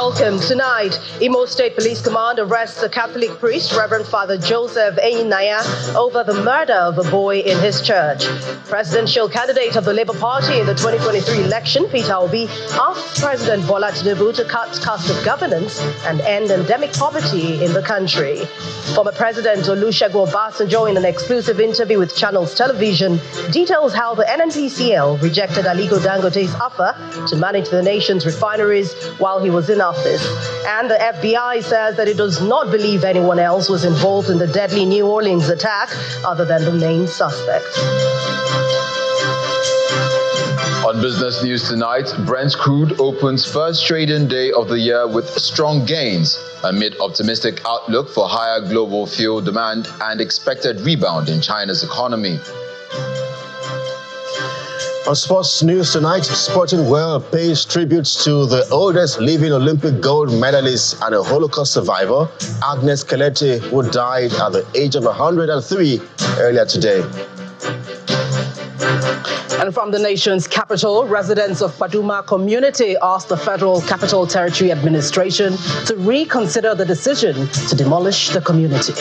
Welcome. Tonight, Imo State Police Command arrests a Catholic priest, Reverend Father Joseph Enyinaya, over the murder of a boy in his church. Presidential candidate of the Labour Party in the 2023 election, Peter Obi, asked President Bola Tinubu to cut cost of governance and end endemic poverty in the country. Former President Olusegun Obasanjo, in an exclusive interview with Channels Television, details how the NNPCL rejected Aliko Dangote's offer to manage the nation's refineries while he was in office. And the FBI says that it does not believe anyone else was involved in the deadly New Orleans attack other than the main suspect. On business news tonight, Brent crude opens first trading day of the year with strong gains amid optimistic outlook for higher global fuel demand and expected rebound in China's economy. On sports news tonight, Sporting World pays tributes to the oldest living Olympic gold medalist and a Holocaust survivor, Agnes Keleti, who died at the age of 103 earlier today. And from the nation's capital, residents of Kpaduma community asked the Federal Capital Territory Administration to reconsider the decision to demolish the community.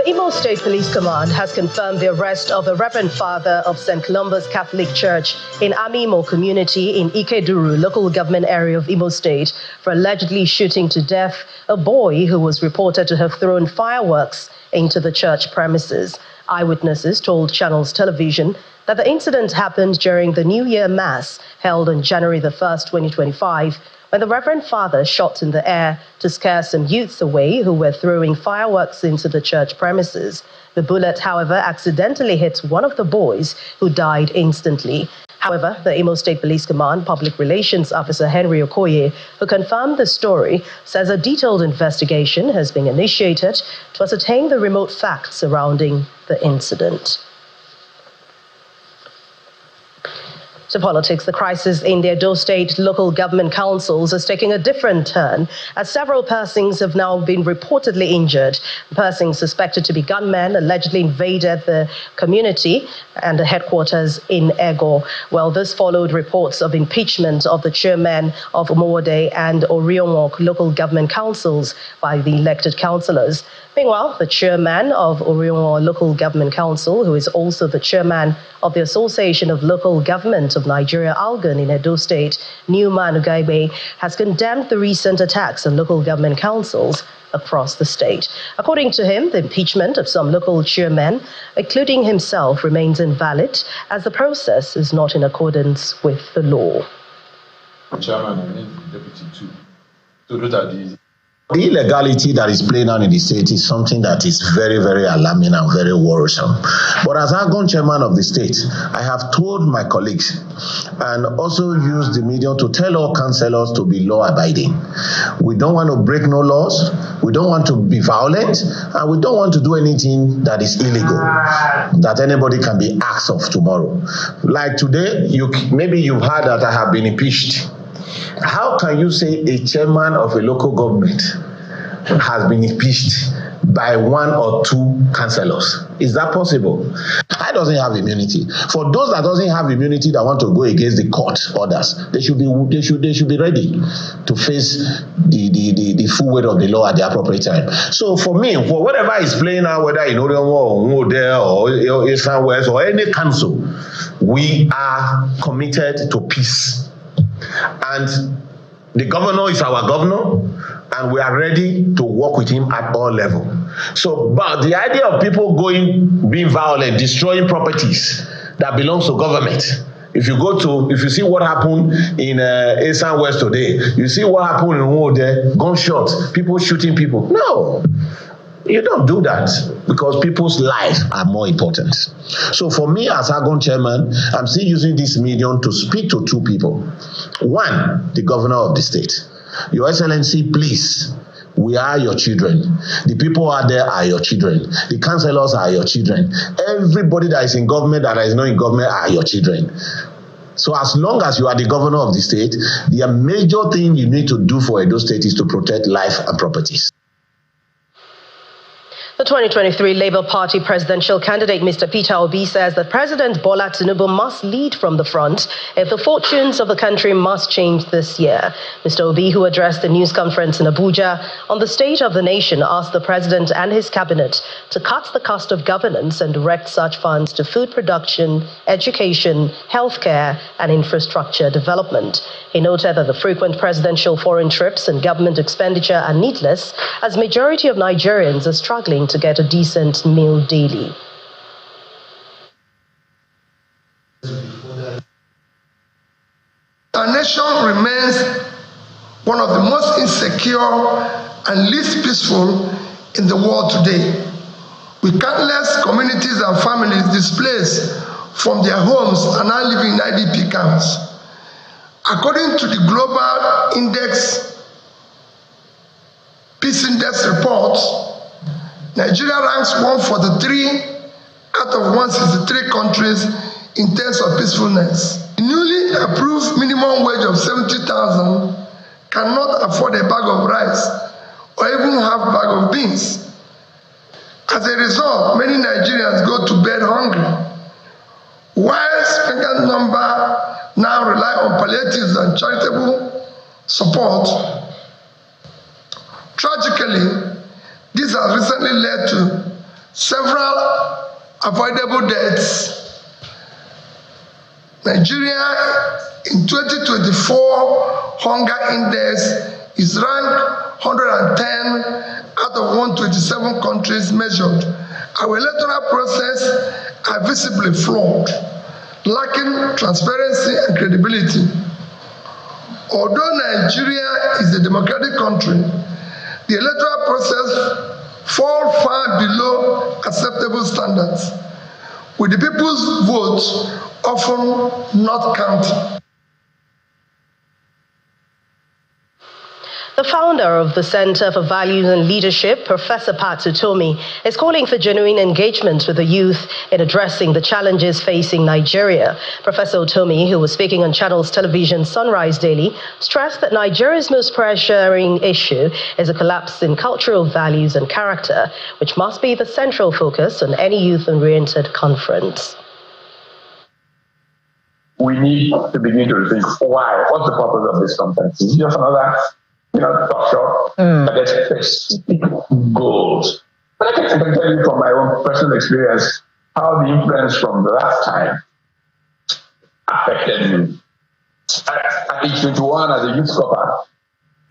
Imo State Police Command has confirmed the arrest of the Reverend Father of St. Columba's Catholic Church in Amimo community in Ikeduru, local government area of Imo State, for allegedly shooting to death a boy who was reported to have thrown fireworks into the church premises. Eyewitnesses told Channels Television that the incident happened during the New Year Mass held on January the 1st, 2025, when the Reverend Father shot in the air to scare some youths away who were throwing fireworks into the church premises. The bullet, however, accidentally hit one of the boys, who died instantly. However, the Imo State Police Command Public Relations Officer Henry Okoye, who confirmed the story, says a detailed investigation has been initiated to ascertain the remote facts surrounding the incident. To politics, the crisis in the Edo State local government councils is taking a different turn, as several persons have now been reportedly injured. Persons suspected to be gunmen allegedly invaded the community and the headquarters in Ego. Well, this followed reports of impeachment of the chairman of Omowode and Orionwok local government councils by the elected councillors. Meanwhile, the chairman of Orionwok Local Government Council, who is also the chairman of the Association of Local Government of Nigeria, ALGON, in Edo State, Newman Ugaibe, has condemned the recent attacks on local government councils across the state. According to him, the impeachment of some local chairmen, including himself, remains invalid, as the process is not in accordance with the law. Chairman and deputy too. So those are the The illegality that is playing out in the state is something that is very, very alarming and very worrisome. But as ALGON chairman of the state, I have told my colleagues and also used the media to tell all councillors to be law-abiding. We don't want to break no laws, we don't want to be violent, and we don't want to do anything that is illegal, that anybody can be asked of tomorrow. Like today, maybe you've heard that I have been impeached. How can you say a chairman of a local government has been impeached by one or two councillors? Is that possible? I doesn't have immunity. For those that doesn't have immunity that want to go against the court orders, they should be ready to face the full weight of the law at the appropriate time. So for me, for whatever is playing out, whether in Orionwok or Nwode or Eastern West or any council, we are committed to peace. And the governor is our governor, and we are ready to work with him at all levels. So, but the idea of people being violent, destroying properties that belongs to government. If you see what happened in Eastern West today, you see what happened in Nwode, gunshots, people shooting people. No. You don't do that, because people's lives are more important. So for me as ALGON chairman, I'm still using this medium to speak to two people. One, the governor of the state. Your Excellency, please, we are your children. The people out there are your children. The councillors are your children. Everybody that is in government, that is not in government, are your children. So as long as you are the governor of the state, the major thing you need to do for Edo State is to protect life and properties. The 2023 Labour Party presidential candidate, Mr. Peter Obi, says that President Bola Tinubu must lead from the front if the fortunes of the country must change this year. Mr. Obi, who addressed the news conference in Abuja on the state of the nation, asked the president and his cabinet to cut the cost of governance and direct such funds to food production, education, healthcare, and infrastructure development. He noted that the frequent presidential foreign trips and government expenditure are needless, as majority of Nigerians are struggling to get a decent meal daily. Our nation remains one of the most insecure and least peaceful in the world today, with countless communities and families displaced from their homes and now living in IDP camps. According to the Global Peace Index report, Nigeria ranks 143 out of 163 countries in terms of peacefulness. The newly approved minimum wage of 70,000 cannot afford a bag of rice or even half a bag of beans. As a result, many Nigerians go to bed hungry, while a significant number now rely on palliatives and charitable support. Tragically, this has recently led to several avoidable deaths. Nigeria in 2024 hunger index is ranked 110 out of 127 countries measured. Our electoral process are visibly flawed, lacking transparency and credibility. Although Nigeria is a democratic country, the electoral process falls far below acceptable standards, with the people's votes often not counted. The founder of the Center for Values and Leadership, Professor Pat Utomi, is calling for genuine engagement with the youth in addressing the challenges facing Nigeria. Professor Utomi, who was speaking on Channels Television Sunrise Daily, stressed that Nigeria's most pressuring issue is a collapse in cultural values and character, which must be the central focus on any youth-oriented conference. We need to begin to rethink why. What's the purpose of this conference? Is it just another talk shop that gets specific goals? But I can tell you from my own personal experience how the influence from the last time affected me. At age 21, as a youth scoffer,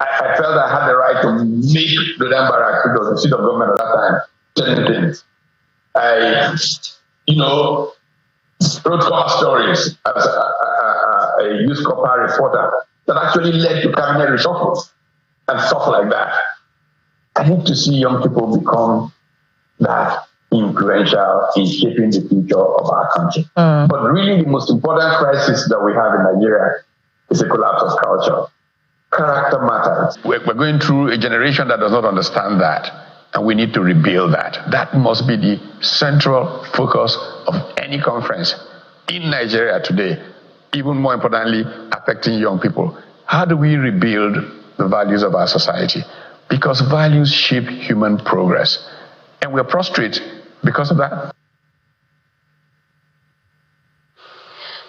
I felt I had the right to make the Barracks, which was the seat of government at that time, certain things. I, wrote cover stories as a youth scoffer reporter that actually led to cabinet reshuffles and stuff like that. I need to see young people become that influential in shaping the future of our country. But really, the most important crisis that we have in Nigeria is the collapse of culture. Character matters. We're going through a generation that does not understand that, and we need to rebuild that. That must be the central focus of any conference in Nigeria today, even more importantly, affecting young people. How do we rebuild the values of our society? Because values shape human progress. And we're prostrate because of that.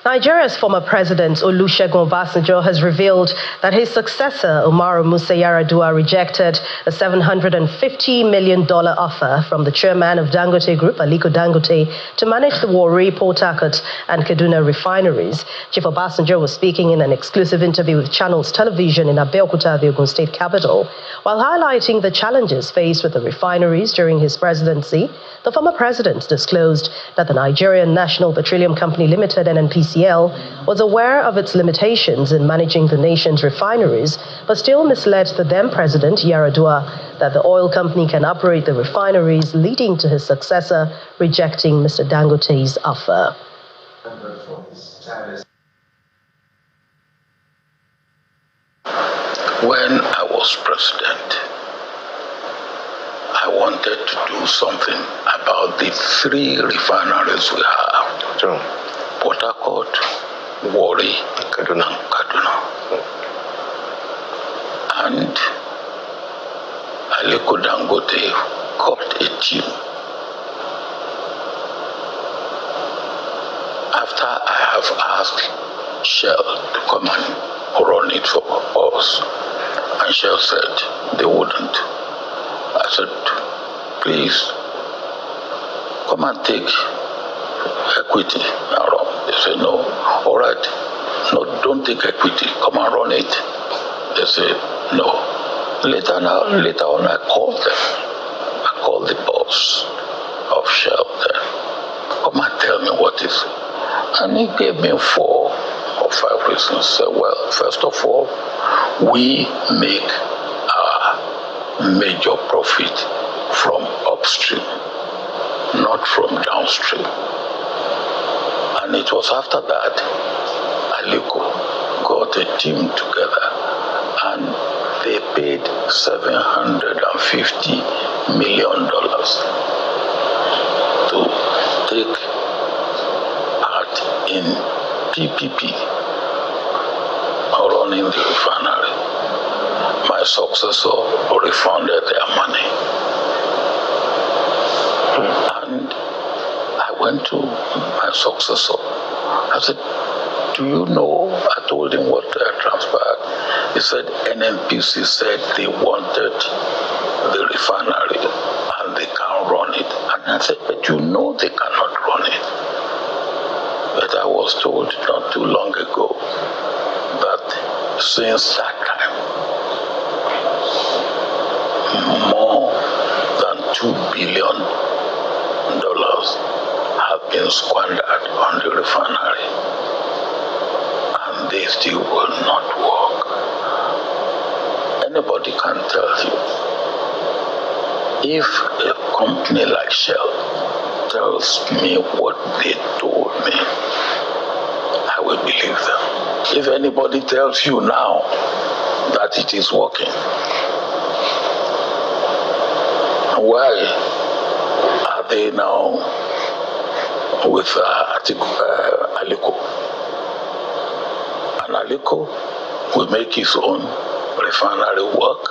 Nigeria's former president, Olusegun Obasanjo, has revealed that his successor, Umaru Musa Yar'Adua, rejected a $750 million offer from the chairman of Dangote Group, Aliko Dangote, to manage the Warri, Port Harcourt, and Kpaduma refineries. Chief Obasanjo was speaking in an exclusive interview with Channels Television in Abeokuta, the Ogun State capital. While highlighting the challenges faced with the refineries during his presidency, the former president disclosed that the Nigerian National Petroleum Company Limited, NNPCL, was aware of its limitations in managing the nation's refineries, but still misled the then president, Yar'Adua, that the oil company can operate the refineries, leading to his successor rejecting Mr. Dangote's offer. When I was president, I wanted to do something about the 3 refineries we have. Sure. Port Harcourt, Warri, Kaduna. And Aliko Dangote got a team. After I have asked Shell to come and run it for us, and Shell said they wouldn't. I said, please, come and take equity and run. They said, no. All right. No, don't take equity. Come and run it. They said, no. Later on, I called them. I called the boss of Shell then. Come and tell me what is it. And he gave me 4 or 5 reasons. Said, well, first of all, we make our major profit from upstream, not from downstream. And it was after that Aliko got a team together and they paid $750 million to take part in PPP, running the refinery. My successor refunded their money. And I went to my successor. I said, do you know? I told him what transpired. He said, NNPC said they wanted the refinery and they can't run it. And I said, but you know they cannot run it. But I was told not too long ago that since that time, more than $2 billion have been squandered on the refinery, and they still will not work. Anybody can tell you, if a company like Shell tells me what they told me, I will believe them. If anybody tells you now that it is working, why are they now with Aliko? And Aliko will make his own refinery work.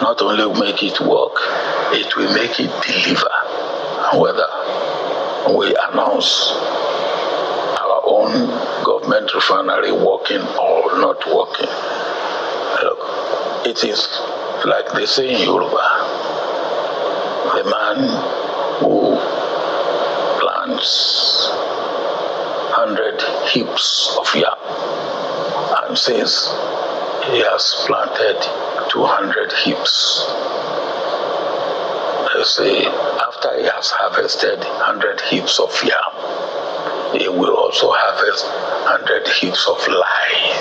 Not only will make it work, it will make it deliver. Whether we announce our own government refinery working or not working, look, it is like they say in Yoruba, the man who plants 100 heaps of yam and says he has planted 200 heaps. They say after he has harvested 100 heaps of yam, he will also harvest 100 heaps of lye.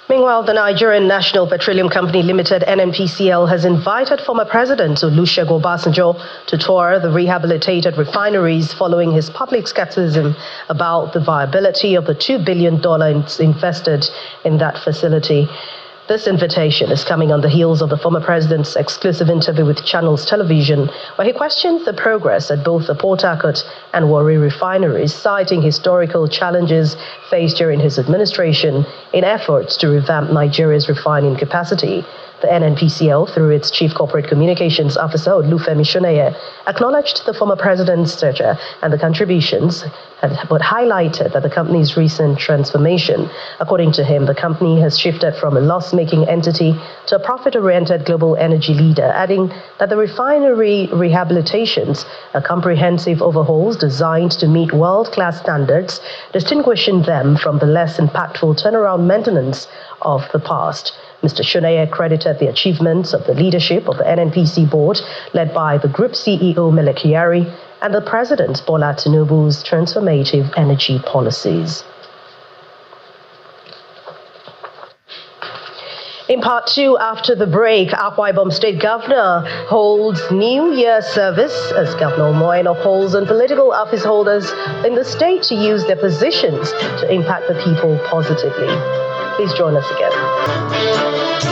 Meanwhile, the Nigerian National Petroleum Company Limited, NNPCL, has invited former President Olusegun Obasanjo to tour the rehabilitated refineries following his public skepticism about the viability of the $2 billion invested in that facility. This invitation is coming on the heels of the former president's exclusive interview with Channels Television, where he questions the progress at both the Port Harcourt and Warri refineries, citing historical challenges faced during his administration in efforts to revamp Nigeria's refining capacity. The NNPCL, through its Chief Corporate Communications Officer, Olufemi Shoneye, acknowledged the former president's stature and the contributions, but highlighted that the company's recent transformation. According to him, the company has shifted from a loss-making entity to a profit-oriented global energy leader, adding that the refinery rehabilitations are comprehensive overhauls designed to meet world-class standards, distinguishing them from the less impactful turnaround maintenance of the past. Mr. Shoneye credited the achievements of the leadership of the NNPC board, led by the group CEO Mele Kyari and the President Bola Tinubu's transformative energy policies. In part 2, after the break, Akwa Ibom State Governor holds New Year service as Governor Moeno calls on political office holders in the state to use their positions to impact the people positively. Please join us again.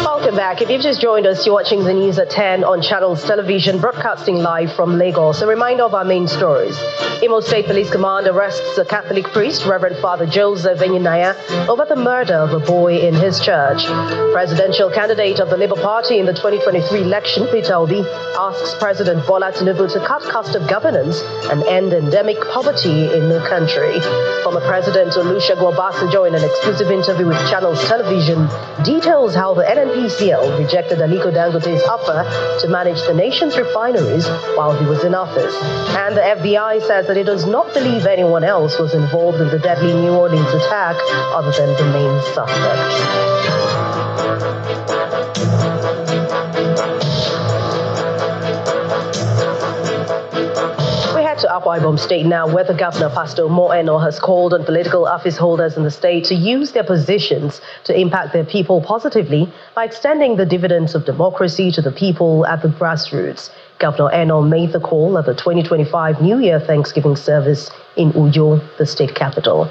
Welcome back. If you've just joined us, you're watching the news at 10 on Channels Television, broadcasting live from Lagos. A reminder of our main stories. Imo State Police Command arrests a Catholic priest, Reverend Father Joseph Enyinaya, over the murder of a boy in his church. Presidential candidate of the Labour Party in the 2023 election, Peter Obi, asks President Bola Tinubu to cut cost of governance and end endemic poverty in the country. Former President Olusegun Obasanjo, in an exclusive interview with Channels Television, details how the NNPCL rejected Aliko Dangote's offer to manage the nation's refineries while he was in office. And the FBI says that it does not believe anyone else was involved in the deadly New Orleans attack other than the main suspect. To Akwa Ibom State now, where the Governor, Pastor Moeno, has called on political office holders in the state to use their positions to impact their people positively by extending the dividends of democracy to the people at the grassroots. Governor Eno made the call at the 2025 New Year Thanksgiving service in Uyo, the state capital.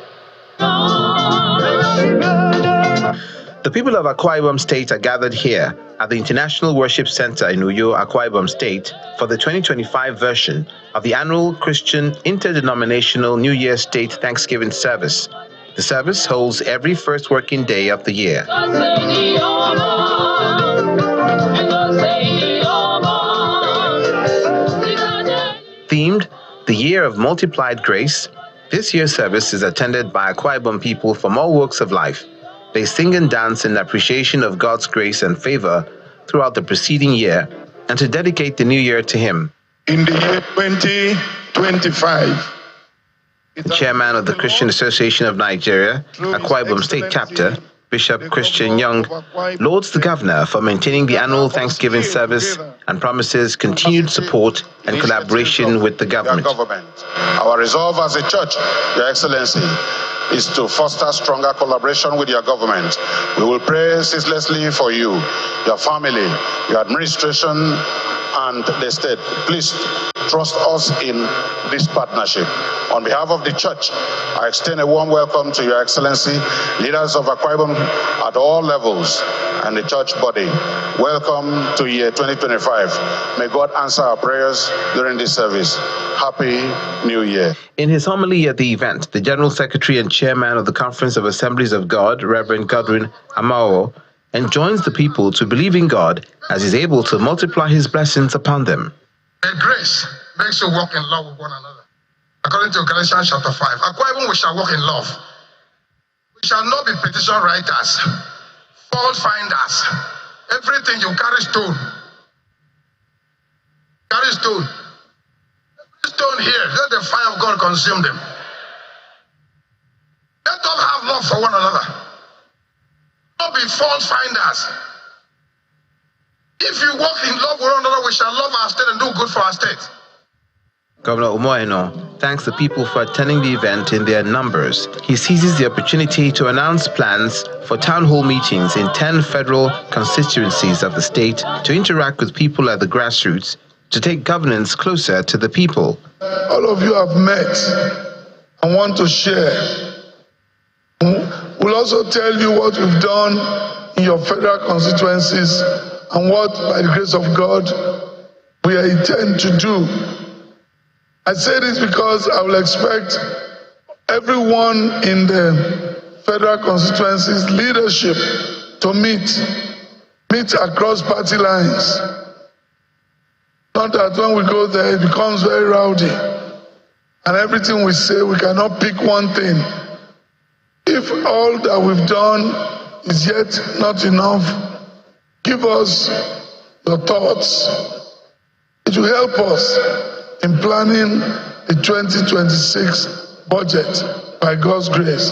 The people of Akwa Ibom State are gathered here at the International Worship Center in Uyo, Akwa Ibom State for the 2025 version of the annual Christian Interdenominational New Year State Thanksgiving service. The service holds every first working day of the year. Themed, the Year of Multiplied Grace, this year's service is attended by Akwa Ibom people from all walks of life. They sing and dance in appreciation of God's grace and favor throughout the preceding year and to dedicate the new year to Him. In the year 2025, the chairman of the Christian Association of Nigeria, Akwa Ibom State Chapter, Bishop Christian Young, lauds the governor for maintaining the annual Thanksgiving service and promises continued support and collaboration with the government. Our resolve as a church, Your Excellency, is to foster stronger collaboration with your government. We will pray ceaselessly for you, your family, your administration, and the state. Please trust us in this partnership. On behalf of the church, I extend a warm welcome to Your Excellency, leaders of Akwa Ibom at all levels, and the church body. Welcome to year 2025. May God answer our prayers during this service. Happy New Year. In his homily at the event, the General Secretary and Chairman of the Conference of Assemblies of God, Reverend Godwin Amao, enjoins the people to believe in God as He's able to multiply His blessings upon them. May grace makes you walk in love with one another. According to Galatians chapter 5, Akwa Ibom, we shall walk in love. We shall not be petition writers, fault finders. Everything you carry stone. Carry stone. Every stone here, let the fire of God consume them. Let us have love for one another. Not be fault finders. If you walk in love with one another, we shall love our state and do good for our state. Governor Umoeno thanks the people for attending the event in their numbers. He seizes the opportunity to announce plans for town hall meetings in 10 federal constituencies of the state to interact with people at the grassroots to take governance closer to the people. All of you have met and want to share. We'll also tell you what we've done in your federal constituencies and what, by the grace of God, we intend to do. I say this because I will expect everyone in the federal constituencies leadership to meet across party lines. Not that when we go there, it becomes very rowdy. And everything we say, we cannot pick one thing. If all that we've done is yet not enough, give us your thoughts. It will help us in planning the 2026 budget by God's grace.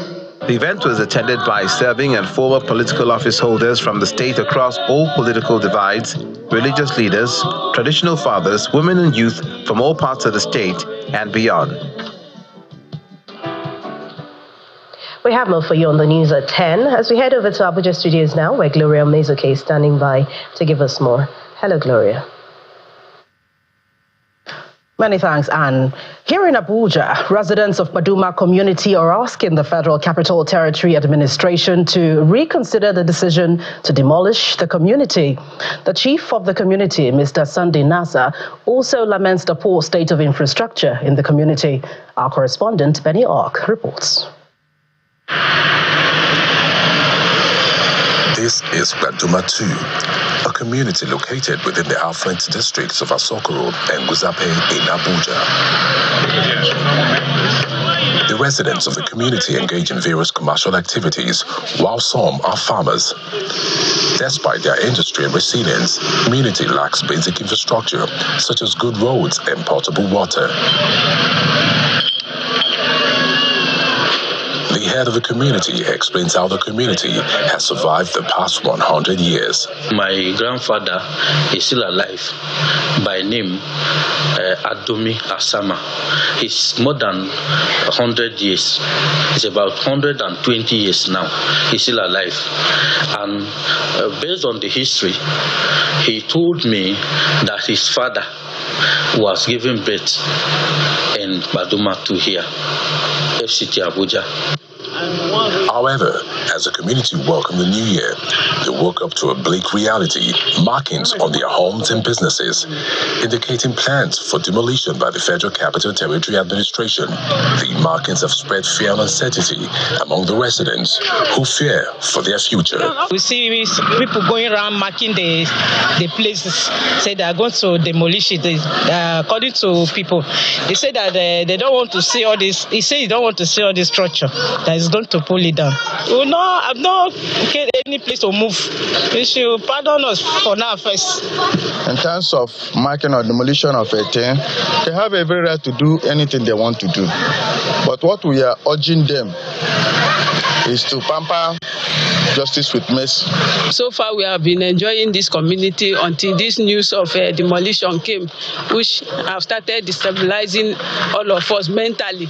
The event was attended by serving and former political office holders from the state across all political divides, religious leaders, traditional fathers, women and youth from all parts of the state and beyond. We have more for you on the news at 10 as we head over to Abuja Studios now, where Gloria Mezoke is standing by to give us more. Hello, Gloria. Many thanks, Anne. Here in Abuja, residents of Kpaduma community are asking the Federal Capital Territory Administration to reconsider the decision to demolish the community. The chief of the community, Mr. Sunday Nasa, also laments the poor state of infrastructure in the community. Our correspondent, Benny Ork, reports. This is Kpaduma 2, a community located within the affluent districts of Asokoro and Guzape in Abuja. The residents of the community engage in various commercial activities, while some are farmers. Despite their industry resilience, the community lacks basic infrastructure, such as good roads and potable water. The head of the community explains how the community has survived the past 100 years. My grandfather is still alive, by name Adomi Asama. He's more than 100 years. It's about 120 years now. He's still alive. And based on the history, he told me that his father was given birth in Kpaduma to here, FCT Abuja. However, as the community welcomed the new year, they woke up to a bleak reality, markings on their homes and businesses, indicating plans for demolition by the Federal Capital Territory Administration. The markings have spread fear and uncertainty among the residents who fear for their future. We see people going around marking the places, say they are going to demolish it. According to people, they say that they don't want to see all this. He said you don't want to see all this structure that is going to pull it down. Well, no, I've not get any place to move. They should pardon us for now first. In terms of marking or demolition of a thing, they have every right to do anything they want to do. But what we are urging them is to pamper justice with mercy. So far, we have been enjoying this community until this news of demolition came, which have started destabilizing all of us mentally,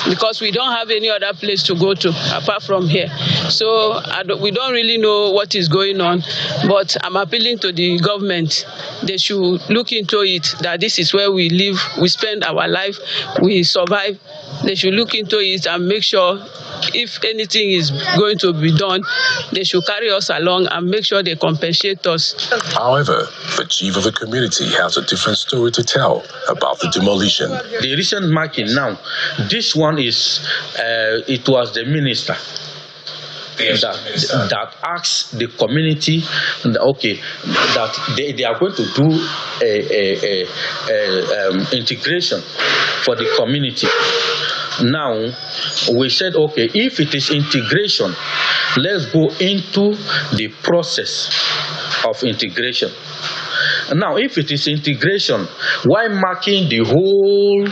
because we don't have any other place to go to apart from here. So we don't really know what is going on, but I'm appealing to the government. They should look into it, that this is where we live, we spend our life, we survive. They should look into it and make sure if anything is going to be done, they should carry us along and make sure they compensate us. However, the chief of the community has a different story to tell about the demolition. The recent marking now, this one is, it was the minister that asked the community, okay, that they are going to do integration for the community. Now, we said, okay, if it is integration, let's go into the process of integration. Now, if it is integration, why marking the whole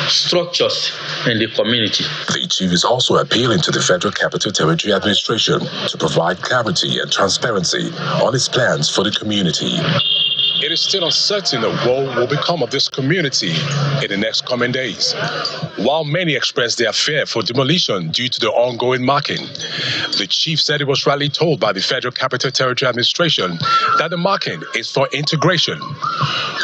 structures in the community? The chief is also appealing to the Federal Capital Territory Administration to provide clarity and transparency on its plans for the community. It is still uncertain what will become of this community in the next coming days. While many expressed their fear for demolition due to the ongoing marking, the chief said he was rightly told by the Federal Capital Territory Administration that the marking is for integration.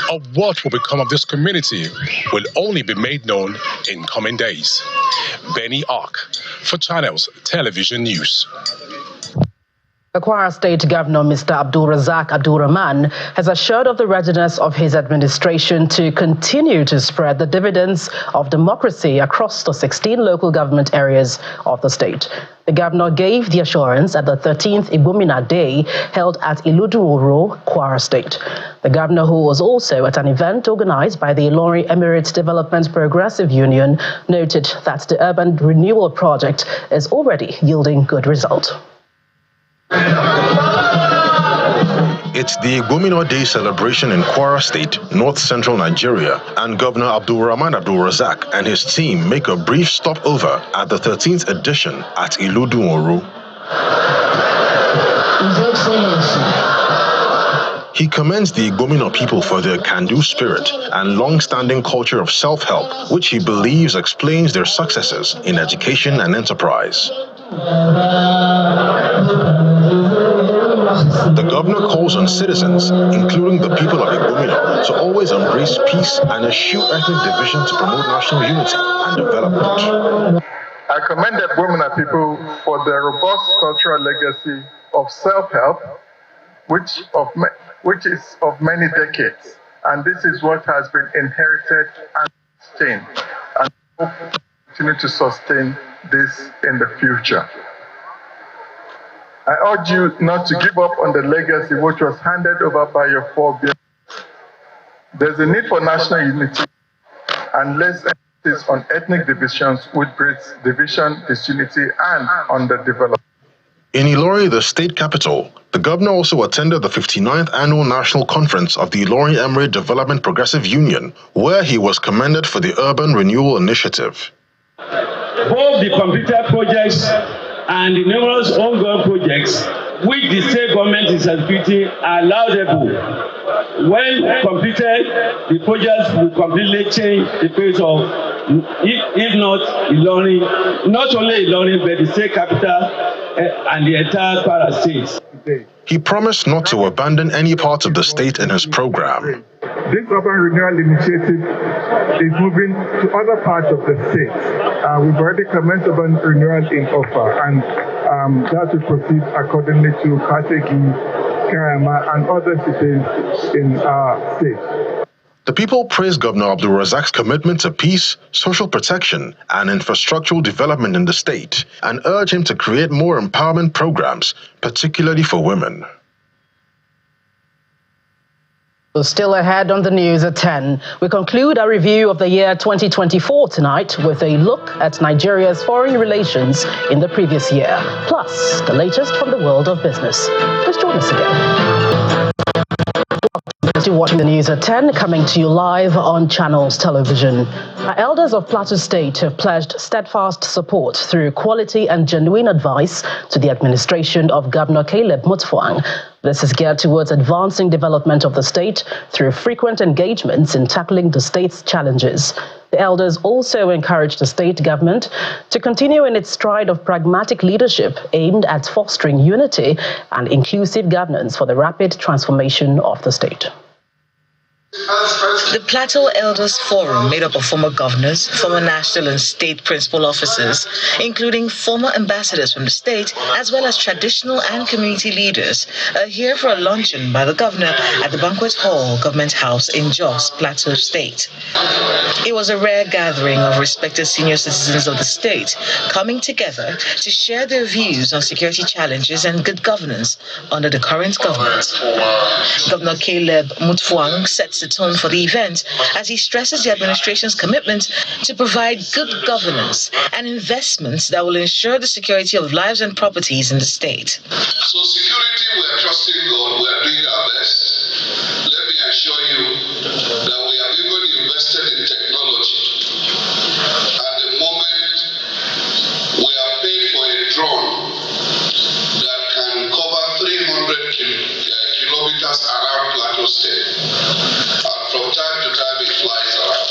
Of what will become of this community will only be made known in coming days. Benny Ark for Channels Television News. The Kwara State Governor, Mr. Abdul Razak Abdul Rahman, has assured of the readiness of his administration to continue to spread the dividends of democracy across the 16 local government areas of the state. The governor gave the assurance at the 13th Igumina Day held at Iluduoro, Kwara State. The governor, who was also at an event organized by the Ilorin Emirates Development Progressive Union, noted that the urban renewal project is already yielding good results. It's the Igumina Day celebration in Kwara State, north-central Nigeria, and Governor Abdul Rahman Abdul Razak and his team make a brief stopover at the 13th edition at Iluduoro. He commends the Igumina people for their can-do spirit and long-standing culture of self-help, which he believes explains their successes in education and enterprise. the governor calls on citizens, including the people of Igbominor, to always embrace peace and eschew ethnic division to promote national unity and development. I commend the Igbominor people for their robust cultural legacy of self-help, which is of many decades, and this is what has been inherited and sustained, and I hope to continue to sustain this in the future. I urge you not to give up on the legacy which was handed over by your forebears. There's a need for national unity and less emphasis on ethnic divisions, which breeds division, disunity, and underdevelopment. In Ilori, the state capital, the governor also attended the 59th Annual National Conference of the Ilori Emirate Development Progressive Union, where he was commended for the Urban Renewal Initiative. Both the completed projects and the numerous ongoing projects which the state government is executing are laudable. When completed, the projects will completely change the face of, if not Ilori, not only Ilori, but the state capital and the entire Kwara state. He promised not to abandon any part of the state in his program. This urban renewal initiative is moving to other parts of the state. We've already commenced urban renewal in Ofa, and that will proceed accordingly to Kategi, Karama, and other cities in our state. The people praised Governor Abdul Razak's commitment to peace, social protection, and infrastructural development in the state, and urged him to create more empowerment programs, particularly for women. Still ahead on the news at 10, we conclude our review of the year 2024 tonight with a look at Nigeria's foreign relations in the previous year, plus the latest from the world of business. Please join us again. You're watching the news at 10, coming to you live on Channels Television. Our elders of Plateau State have pledged steadfast support through quality and genuine advice to the administration of Governor Caleb Mutfwang. This is geared towards advancing development of the state through frequent engagements in tackling the state's challenges. The elders also encouraged the state government to continue in its stride of pragmatic leadership aimed at fostering unity and inclusive governance for the rapid transformation of the state. The Plateau Elders Forum, made up of former governors, former national and state principal officers, including former ambassadors from the state, as well as traditional and community leaders, are here for a luncheon by the governor at the Banquet Hall, Government House in Jos, Plateau State. It was a rare gathering of respected senior citizens of the state coming together to share their views on security challenges and good governance under the current government. Governor Caleb Mutfwang sets the tone for the event as he stresses the administration's commitment to provide good governance and investments that will ensure the security of lives and properties in the state. So security, we are trusting God, we are doing our best. Let me assure you that we have even invested in technology. At the moment, we have paid for a drone that can cover 300 kilometers around Plateau State. From time to time, it flies around.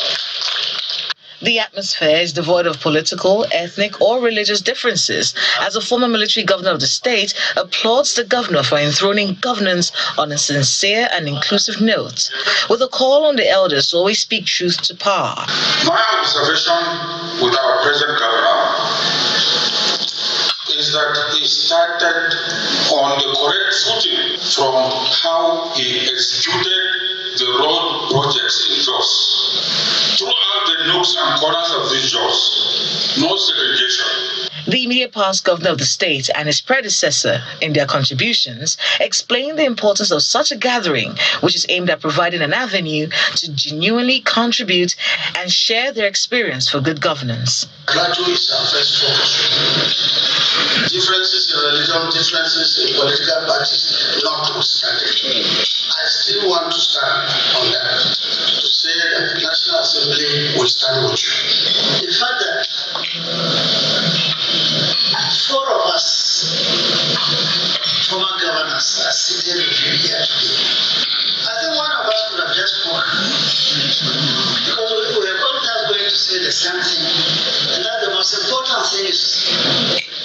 The atmosphere is devoid of political, ethnic, or religious differences, as a former military governor of the state applauds the governor for enthroning governance on a sincere and inclusive note, with a call on the elders to always speak truth to power. My observation with our present governor is that he started on the correct footing from how he executed the road projects in Jos. Throughout the nooks and corners of this Jos, no segregation. The immediate past governor of the state and his predecessor, in their contributions, explained the importance of such a gathering, which is aimed at providing an avenue to genuinely contribute and share their experience for good governance. Plateau is our first focus. Differences in religion, differences in political parties, notwithstanding. I still want to stand on that, to say that the National Assembly will stand with you. The fact that 4 of us, former governors, are seated with you here today. I think one of us could have just spoken. Because we are all just going to say the same thing. And that the most important thing is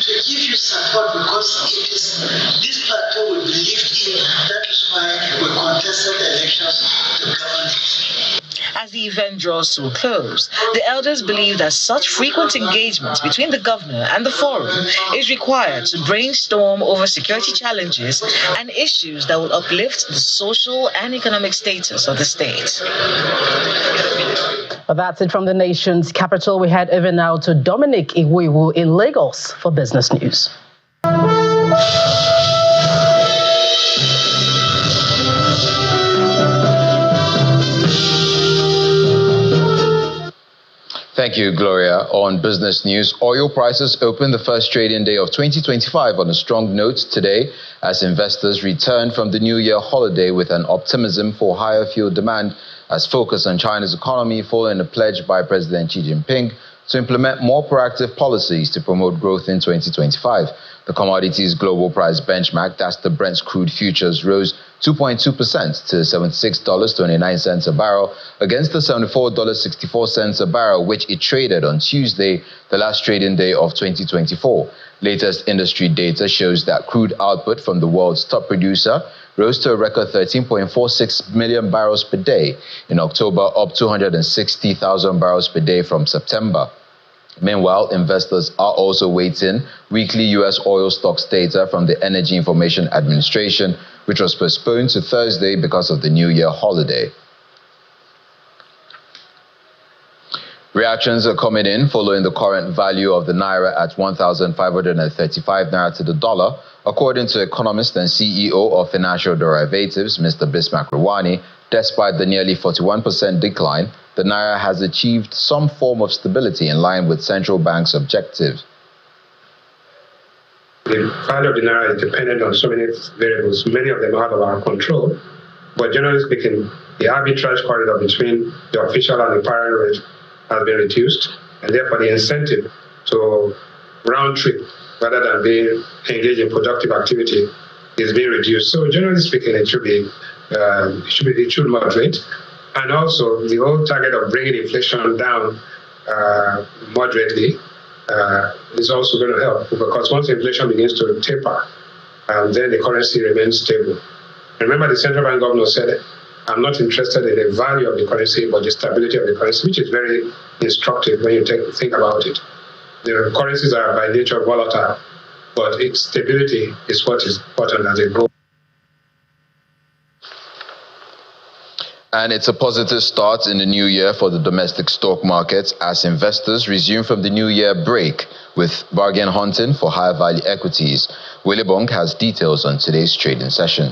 to give you support, because it is this plateau will be lived in As the event draws to a close, the elders believe that such frequent engagement between the governor and the forum is required to brainstorm over security challenges and issues that will uplift the social and economic status of the state. Well, that's it from the nation's capital. We head over now to Dominic Iwewu in Lagos for business news. Thank you, Gloria. On business news, oil prices opened the first trading day of 2025 on a strong note today as investors returned from the New Year holiday with an optimism for higher fuel demand as focus on China's economy following a pledge by President Xi Jinping to implement more proactive policies to promote growth in 2025. The commodities global price benchmark, that's the Brent crude futures, rose 2.2% to $76.29 a barrel against the $74.64 a barrel, which it traded on Tuesday, the last trading day of 2024. Latest industry data shows that crude output from the world's top producer rose to a record 13.46 million barrels per day in October, up 260,000 barrels per day from September. Meanwhile, investors are also waiting weekly U.S. oil stocks data from the Energy Information Administration, which was postponed to Thursday because of the New Year holiday. Reactions are coming in following the current value of the Naira at 1,535 Naira to the dollar. According to economist and CEO of Financial Derivatives, Mr. Bismarck Rwani, despite the nearly 41% decline, the Naira has achieved some form of stability in line with central bank's objectives. The value of the Naira is dependent on so many variables, many of them out of our control. But generally speaking, the arbitrage corridor between the official and the parallel rate has been reduced, and therefore the incentive to round trip rather than being engaged in productive activity is being reduced. So generally speaking, it should moderate. And also the whole target of bringing inflation down moderately is also going to help, because once inflation begins to taper, then the currency remains stable. Remember, the central bank governor said, I'm not interested in the value of the currency, but the stability of the currency, which is very instructive when you think about it. The currencies are by nature volatile, but its stability is what is important as a goal. And it's a positive start in the new year for the domestic stock markets as investors resume from the new year break with bargain hunting for higher value equities. Willie Bonk has details on today's trading session.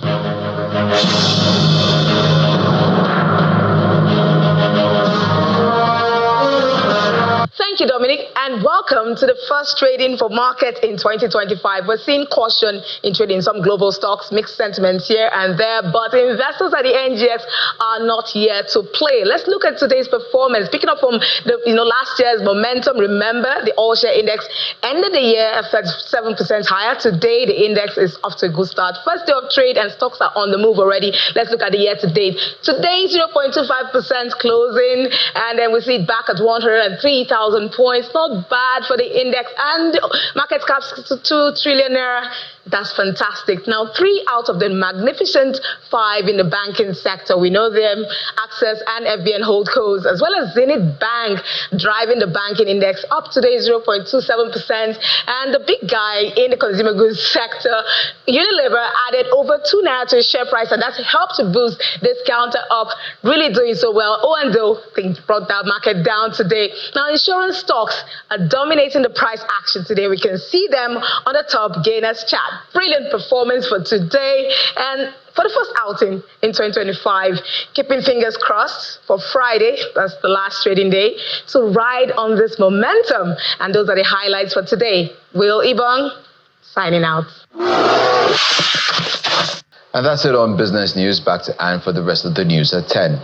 Thank you, Dominic, and welcome to the first trading for market in 2025. We're seeing caution in trading some global stocks, mixed sentiments here and there, but investors at the NGX are not here to play. Let's look at today's performance. Picking up from the last year's momentum, remember the all-share index ended the year 7% higher. Today, the index is off to a good start. First day of trade and stocks are on the move already. Let's look at the year to date. Today, 0.25% closing, and then we see it back at 103,000 points. Not bad for the index, and market caps to 2 trillion naira. That's fantastic. Now, 3 out of the magnificent 5 in the banking sector, we know them, Access and FBN Holdcos, as well as Zenith Bank, driving the banking index up today 0.27%. And the big guy in the consumer goods sector, Unilever, added over 2 naira to his share price, and that's helped to boost this counter up, really doing so well. O&O, things brought that market down today. Now, insurance stocks are dominating the price action today. We can see them on the top gainers chart. Brilliant performance for today, and for the first outing in 2025, keeping fingers crossed for Friday, that's the last trading day, to ride on this momentum. And those are the highlights for today. Will Ibong, signing out. And that's it on business news. Back to Anne for the rest of the news at 10.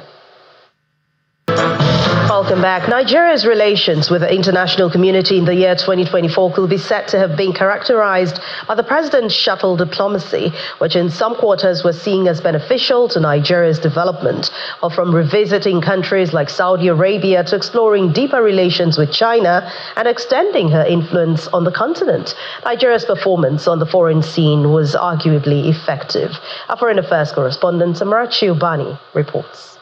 Welcome back. Nigeria's relations with the international community in the year 2024 could be said to have been characterized by the president's shuttle diplomacy, which in some quarters was seen as beneficial to Nigeria's development, or from revisiting countries like Saudi Arabia to exploring deeper relations with China and extending her influence on the continent. Nigeria's performance on the foreign scene was arguably effective. Our foreign affairs correspondent Amarachi Ubani reports.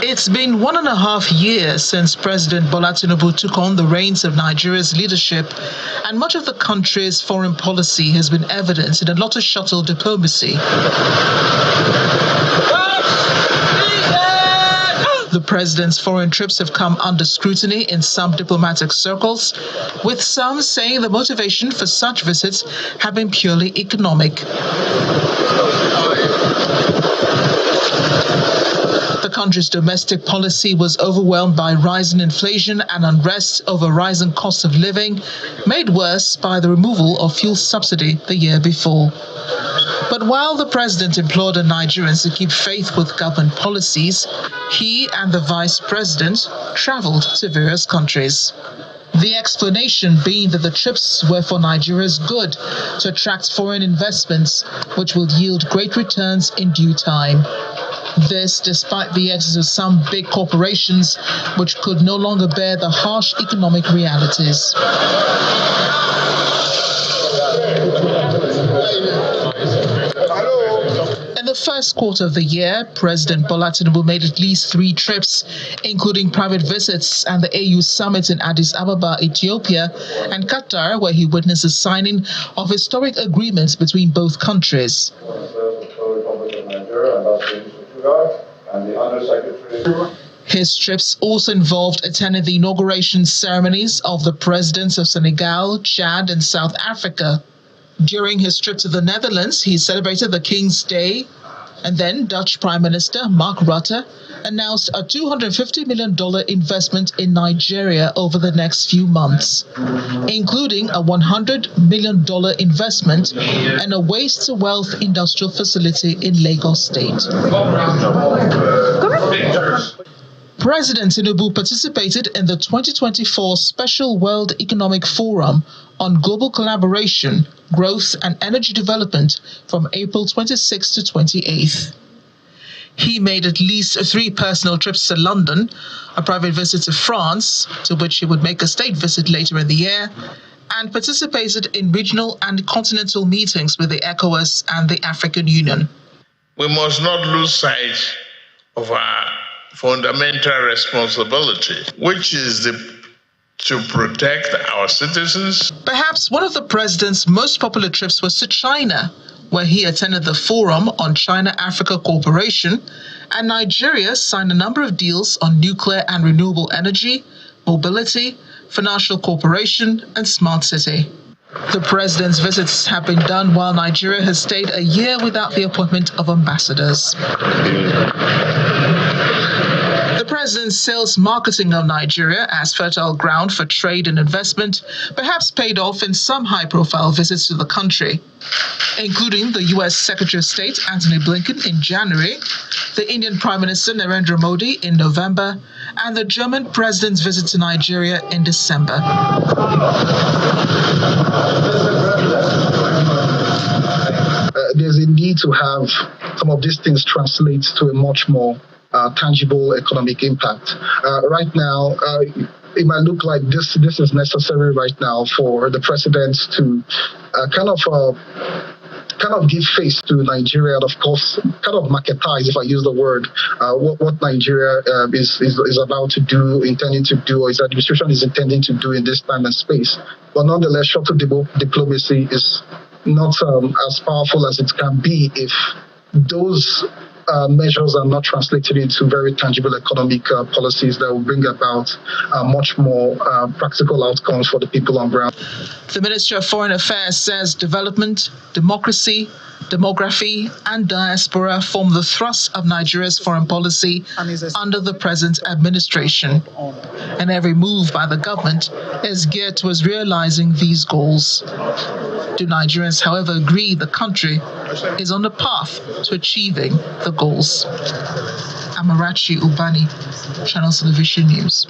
It's been 1.5 years since President Bola Tinubu took on the reins of Nigeria's leadership, and much of the country's foreign policy has been evident in a lot of shuttle diplomacy. The president's foreign trips have come under scrutiny in some diplomatic circles, with some saying the motivation for such visits have been purely economic. The country's domestic policy was overwhelmed by rising inflation and unrest over rising cost of living, made worse by the removal of fuel subsidy the year before. But while the president implored the Nigerians to keep faith with government policies, he and the vice president traveled to various countries. The explanation being that the trips were for Nigeria's good, to attract foreign investments, which will yield great returns in due time. This despite the exit of some big corporations which could no longer bear the harsh economic realities. In the first quarter of the year, President Bola Tinubu made at least 3 trips, including private visits and the AU summit in Addis Ababa, Ethiopia, and Qatar, where he witnessed the signing of historic agreements between both countries. His trips also involved attending the inauguration ceremonies of the presidents of Senegal, Chad, and South Africa. During his trip to the Netherlands, he celebrated the King's Day, and then Dutch Prime Minister Mark Rutte announced a $250 million investment in Nigeria over the next few months, including a $100 million investment in a waste-to-wealth industrial facility in Lagos State. President Tinubu participated in the 2024 Special World Economic Forum on Global Collaboration, Growth and Energy Development from April 26 to 28th. He made at least 3 personal trips to London, a private visit to France, to which he would make a state visit later in the year, and participated in regional and continental meetings with the ECOWAS and the African Union. We must not lose sight of our fundamental responsibility, which is to protect our citizens. Perhaps one of the president's most popular trips was to China, where he attended the Forum on China-Africa Cooperation, and Nigeria signed a number of deals on nuclear and renewable energy, mobility, financial cooperation, and smart city. The president's visits have been done while Nigeria has stayed a year without the appointment of ambassadors. The president's sales marketing of Nigeria as fertile ground for trade and investment perhaps paid off in some high-profile visits to the country, including the U.S. Secretary of State Antony Blinken in January, the Indian Prime Minister Narendra Modi in November, and the German president's visit to Nigeria in December. There's a need to have some of these things translate to a much more tangible economic impact. Right now, it might look like this is necessary right now for the president to kind of give face to Nigeria, and of course, kind of marketize, if I use the word, what Nigeria is about to do, intending to do, or his administration is intending to do in this time and space. But nonetheless, shuttle diplomacy is not as powerful as it can be if those measures are not translated into very tangible economic policies that will bring about much more practical outcomes for the people on ground. The Ministry of Foreign Affairs says development, democracy, demography and diaspora form the thrust of Nigeria's foreign policy under the present administration. And every move by the government is geared towards realizing these goals. Do Nigerians, however, agree the country is on the path to achieving the goals? Amarachi Ubani, Channel Television News.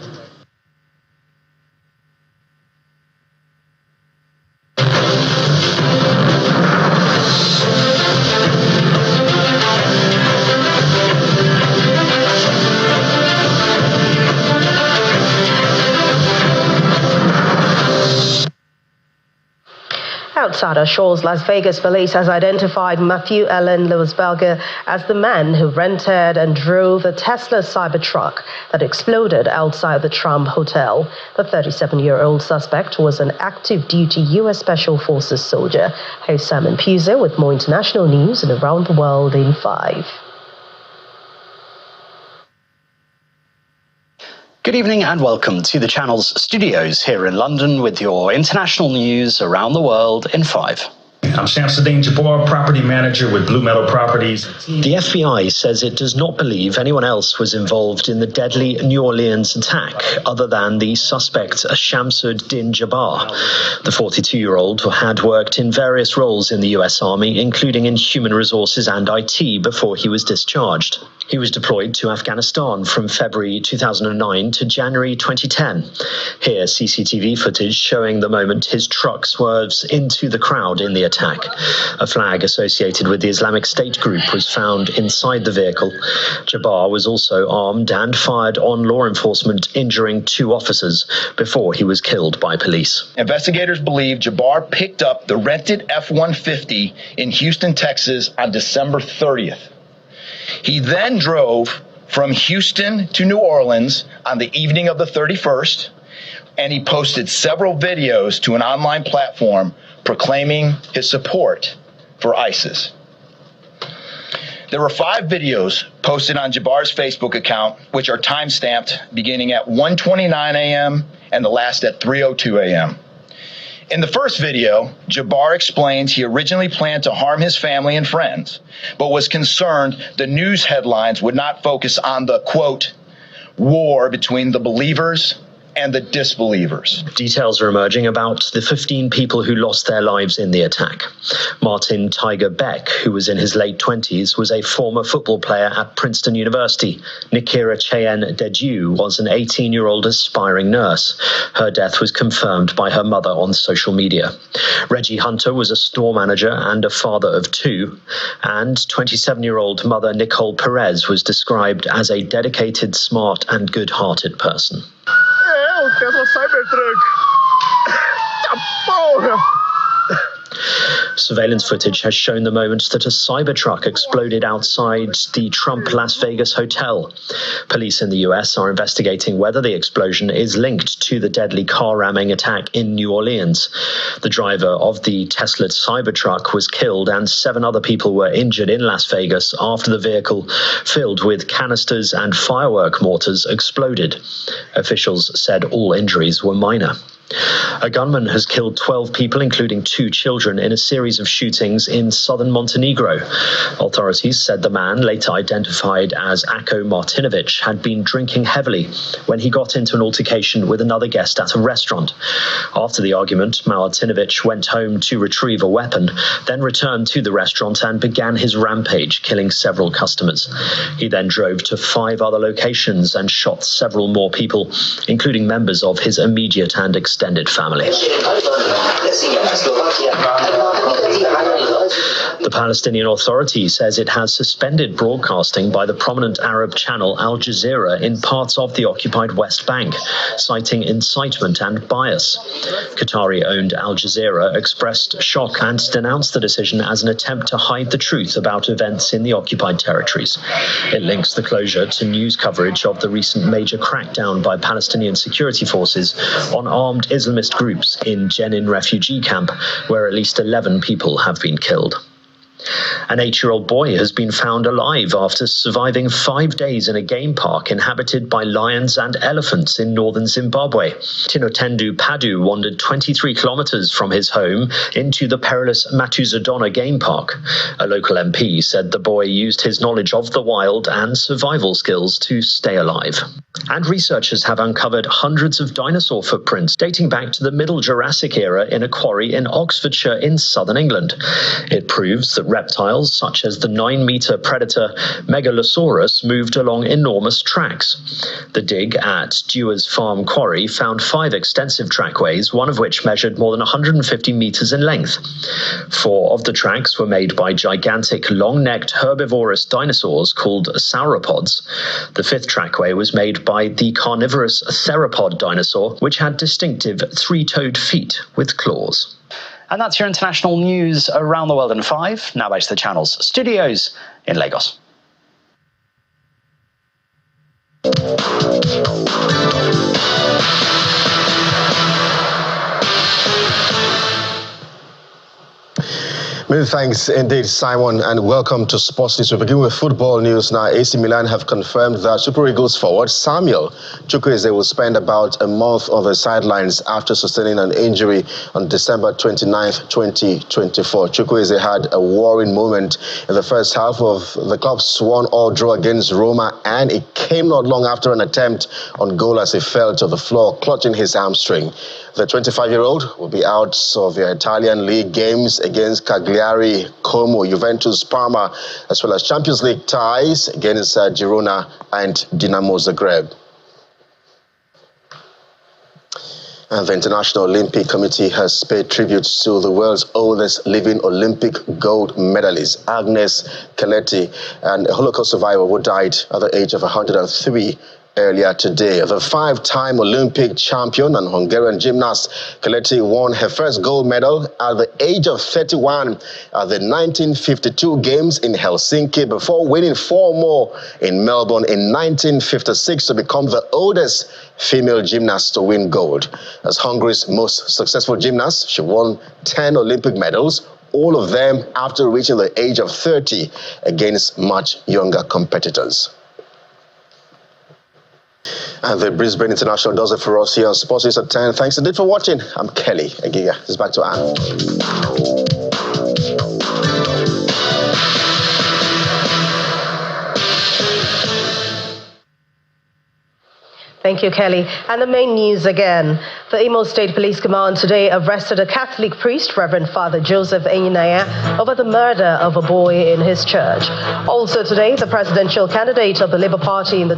Outside our shores, Las Vegas police has identified Matthew Allen Lewisberger as the man who rented and drove the Tesla Cybertruck that exploded outside the Trump Hotel. The 37-year-old suspect was an active-duty U.S. Special Forces soldier. Here's Simon Puzo with more international news and around the world in 5. Good evening and welcome to the channel's studios here in London with your international news around the world in 5. I'm Shamsuddin Jabbar, property manager with Blue Meadow Properties. The FBI says it does not believe anyone else was involved in the deadly New Orleans attack other than the suspect Shamsuddin Jabbar. The 42-year-old had worked in various roles in the US Army, including in human resources and IT, before he was discharged. He was deployed to Afghanistan from February 2009 to January 2010. Here, CCTV footage showing the moment his truck swerves into the crowd in the attack. A flag associated with the Islamic State group was found inside the vehicle. Jabbar was also armed and fired on law enforcement, injuring 2 officers before he was killed by police. Investigators believe Jabbar picked up the rented F-150 in Houston, Texas on December 30th. He then drove from Houston to New Orleans on the evening of the 31st, and he posted several videos to an online platform proclaiming his support for ISIS. There were 5 videos posted on Jabbar's Facebook account, which are time-stamped beginning at 1:29 a.m. and the last at 3:02 a.m. In the first video, Jabbar explains he originally planned to harm his family and friends, but was concerned the news headlines would not focus on the, quote, war between the believers and the disbelievers. Details are emerging about the 15 people who lost their lives in the attack. Martin Tiger Beck, who was in his late 20s, was a former football player at Princeton University. Nikira Cheyenne Deju was an 18-year-old aspiring nurse. Her death was confirmed by her mother on social media. Reggie Hunter was a store manager and a father of 2, and 27-year-old mother Nicole Perez was described as a dedicated, smart, and good-hearted person. There's a Cybertruck. Surveillance footage has shown the moment that a Cybertruck exploded outside the Trump Las Vegas hotel. Police in the US are investigating whether the explosion is linked to the deadly car ramming attack in New Orleans. The driver of the Tesla Cybertruck was killed and 7 other people were injured in Las Vegas after the vehicle, filled with canisters and firework mortars, exploded. Officials said all injuries were minor. A gunman has killed 12 people, including 2 children, in a series of shootings in southern Montenegro. Authorities said the man, later identified as Ako Martinovic, had been drinking heavily when he got into an altercation with another guest at a restaurant. After the argument, Martinovic went home to retrieve a weapon, then returned to the restaurant and began his rampage, killing several customers. He then drove to 5 other locations and shot several more people, including members of his immediate and extended family. The Palestinian Authority says it has suspended broadcasting by the prominent Arab channel Al Jazeera in parts of the occupied West Bank, citing incitement and bias. Qatari-owned Al Jazeera expressed shock and denounced the decision as an attempt to hide the truth about events in the occupied territories. It links the closure to news coverage of the recent major crackdown by Palestinian security forces on armed Islamist groups in Jenin refugee camp, where at least 11 people have been killed. An 8-year-old boy has been found alive after surviving 5 days in a game park inhabited by lions and elephants in northern Zimbabwe. Tinotendu Padu wandered 23 kilometers from his home into the perilous Matuzadona game park. A local MP said the boy used his knowledge of the wild and survival skills to stay alive. And researchers have uncovered hundreds of dinosaur footprints dating back to the Middle Jurassic era in a quarry in Oxfordshire in southern England. It proves that reptiles such as the 9-meter predator Megalosaurus moved along enormous tracks. The dig at Dewar's Farm Quarry found 5 extensive trackways, one of which measured more than 150 meters in length. 4 of the tracks were made by gigantic long-necked herbivorous dinosaurs called sauropods. The 5th trackway was made by the carnivorous theropod dinosaur, which had distinctive 3-toed feet with claws. And that's your international news around the world in 5. Now back to the Channel's studios in Lagos. Many thanks indeed, Simon, and welcome to Sports News. We begin with football news now. AC Milan have confirmed that Super Eagles forward Samuel Chukwueze will spend about a month on the sidelines after sustaining an injury on December 29th, 2024. Chukwueze had a worrying moment in the first half of the club's 1-1 draw against Roma, and it came not long after an attempt on goal as he fell to the floor, clutching his hamstring. The 25-year-old will be out of the Italian League games against Cagliari, Como, Juventus, Parma, as well as Champions League ties against Girona and Dinamo Zagreb. And the International Olympic Committee has paid tribute to the world's oldest living Olympic gold medalist, Agnes Keleti, and a Holocaust survivor who died at the age of 103 earlier today. The 5-time Olympic champion and Hungarian gymnast Keleti won her first gold medal at the age of 31 at the 1952 Games in Helsinki before winning 4 more in Melbourne in 1956 to become the oldest female gymnast to win gold. As Hungary's most successful gymnast, she won 10 Olympic medals, all of them after reaching the age of 30 against much younger competitors. And the Brisbane International does it for us here on Sports News at 10. Thanks indeed for watching. I'm Kelly Agiga. It's back to Anne. Thank you, Kelly. And the main news again. The Imo State Police Command today arrested a Catholic priest, Reverend Father Joseph Enyinaya, over the murder of a boy in his church. Also today, the presidential candidate of the Labour Party in the